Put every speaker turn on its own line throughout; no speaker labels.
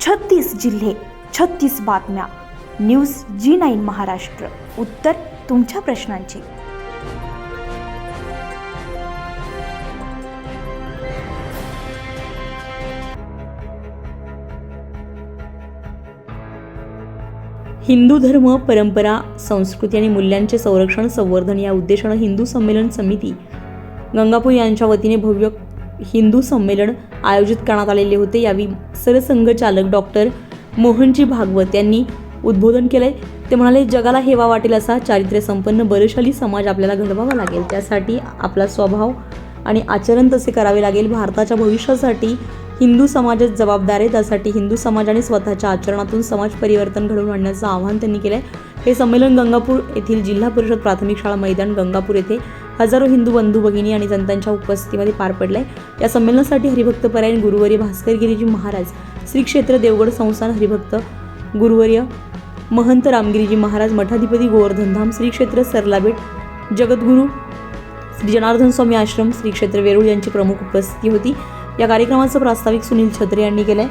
36 जिल्हे, 36 बातम्या. News G9 Maharashtra. उत्तर तुमच्या प्रश्नांची.
हिंदू धर्म, परंपरा, संस्कृती आणि मूल्यांचे संरक्षण संवर्धन या उद्देशानं हिंदू संमेलन समिती गंगापूर यांच्या वतीने भव्य हिंदू संमेलन आयोजित करण्यात आलेले होते. यावेळी सरसंघचालक डॉक्टर मोहनजी भागवत यांनी उद्बोधन केले. ते म्हणाले, जगाला हेवा वाटेल असा चारित्र्य संपन्न बलशाली समाज आपल्याला घडवावा लागेल. त्यासाठी आपला स्वभाव आणि आचरण तसे करावे लागेल. भारताच्या भविष्यासाठी हिंदू समाजच जबाबदार आहे. त्यासाठी हिंदू समाजाने स्वतःच्या आचरणातून समाज परिवर्तन घडवून आणण्याचं आवाहन त्यांनी केलं. हे संमेलन गंगापूर येथील जिल्हा परिषद प्राथमिक शाळा मैदान गंगापूर येथे हजारो हिंदू बंधू भगिनी आणि जनतांच्या उपस्थितीमध्ये पार पडले. या संमेलनासाठी हरिभक्त परायण गुरुवर्य भास्कर गिरीजी महाराज, श्री क्षेत्र देवगड संस्थान हरिभक्त गुरुवर्य महंत रामगिरीजी महाराज, मठाधिपती गोवर्धनधाम, श्री क्षेत्र सरलाबेट, जगद्गुरू श्री जनार्दन स्वामी आश्रम, श्री क्षेत्र वेरूळ यांची प्रमुख उपस्थिती होती. या कार्यक्रमाचं प्रास्ताविक सुनील छत्रे यांनी केलंय.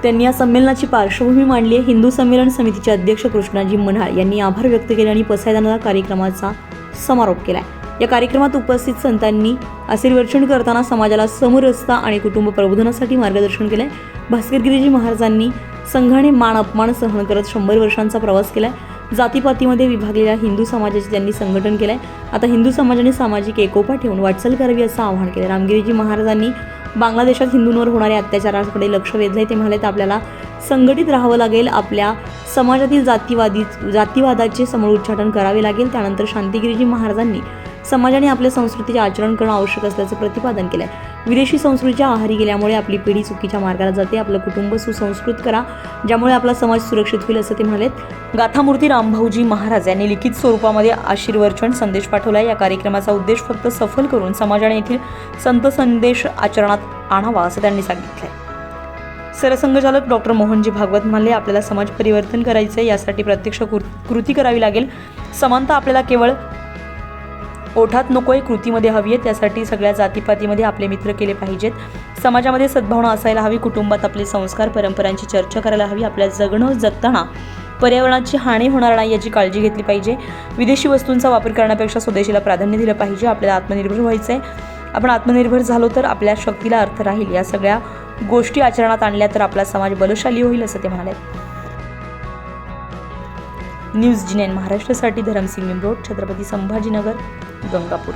त्यांनी या संमेलनाची पार्श्वभूमी मांडली आहे. हिंदू संमेलन समितीचे अध्यक्ष कृष्णाजी मन्हाळ यांनी आभार व्यक्त केले आणि पसायदानाला कार्यक्रमाचा समारोप केलाय. या कार्यक्रमात उपस्थित संतांनी आशीर्वचन करताना समाजाला समरसता आणि कुटुंब प्रबोधनासाठी मार्गदर्शन केलंय. भास्कर गिरीजी महाराजांनी संघाने मान अपमान सहन करत 100 वर्षांचा प्रवास केलाय. जातीपातीमध्ये विभागलेल्या हिंदू समाजाचे त्यांनी संघटन केलंय. आता हिंदू समाजाने सामाजिक एकोपा ठेवून वाटचाल करावी असं आवाहन केलं. रामगिरीजी महाराजांनी बांगलादेशात हिंदूंवर होणाऱ्या अत्याचाराकडे लक्ष वेधले. ते म्हणाले, आपल्याला संघटित राहावं लागेल. आपल्या समाजातील जातीवादाचे समूळोच्चाटन करावे लागेल. त्यानंतर शांतिगिरीजी महाराजांनी समाजाने आपल्या संस्कृतीचे आचरण करणं आवश्यक असल्याचं प्रतिपादन केलंय. विदेशी संस्कृतीच्या आहारी गेल्यामुळे आपली पिढी चुकीच्या मार्गाला जाते. आपलं कुटुंब सुसंस्कृत करा, ज्यामुळे आपला समाज सुरक्षित होईल असं ते म्हणालेत. गाथामूर्ती रामभाऊजी महाराज यांनी लिखित स्वरूपामध्ये आशीर्वचन संदेश पाठवलाय. या कार्यक्रमाचा उद्देश फक्त सफल करून समाजाने येथील संत संदेश आचरणात आणावा असं त्यांनी सांगितलंय. सरसंघचालक डॉक्टर मोहनजी भागवत म्हणाले, आपल्याला समाज परिवर्तन करायचं आहे. यासाठी प्रत्यक्ष कृती करावी लागेल. समानता आपल्याला केवळ ओठात नकोय, कृतीमध्ये हवी आहे. त्यासाठी सगळ्या जातीपातीमध्ये आपले मित्र केले पाहिजेत. समाजामध्ये सद्भावना असायला हवी. कुटुंबात आपले संस्कार परंपरांची चर्चा करायला हवी. आपल्या जगताना पर्यावरणाची हानी होणार नाही याची काळजी घेतली पाहिजे. विदेशी वस्तूंचा वापर करण्यापेक्षा स्वदेशीला प्राधान्य दिलं पाहिजे. आपल्याला आत्मनिर्भर व्हायचं आहे. आपण आत्मनिर्भर झालो तर आपल्या शक्तीला अर्थ राहील. या सगळ्या गोष्टी आचरणात आणल्या तर आपला समाज बलशाली होईल असं ते म्हणाले. न्यूज G9 महाराष्ट्रासाठी धरमसिंग निमरोड, छत्रपती संभाजीनगर, गंगापूर.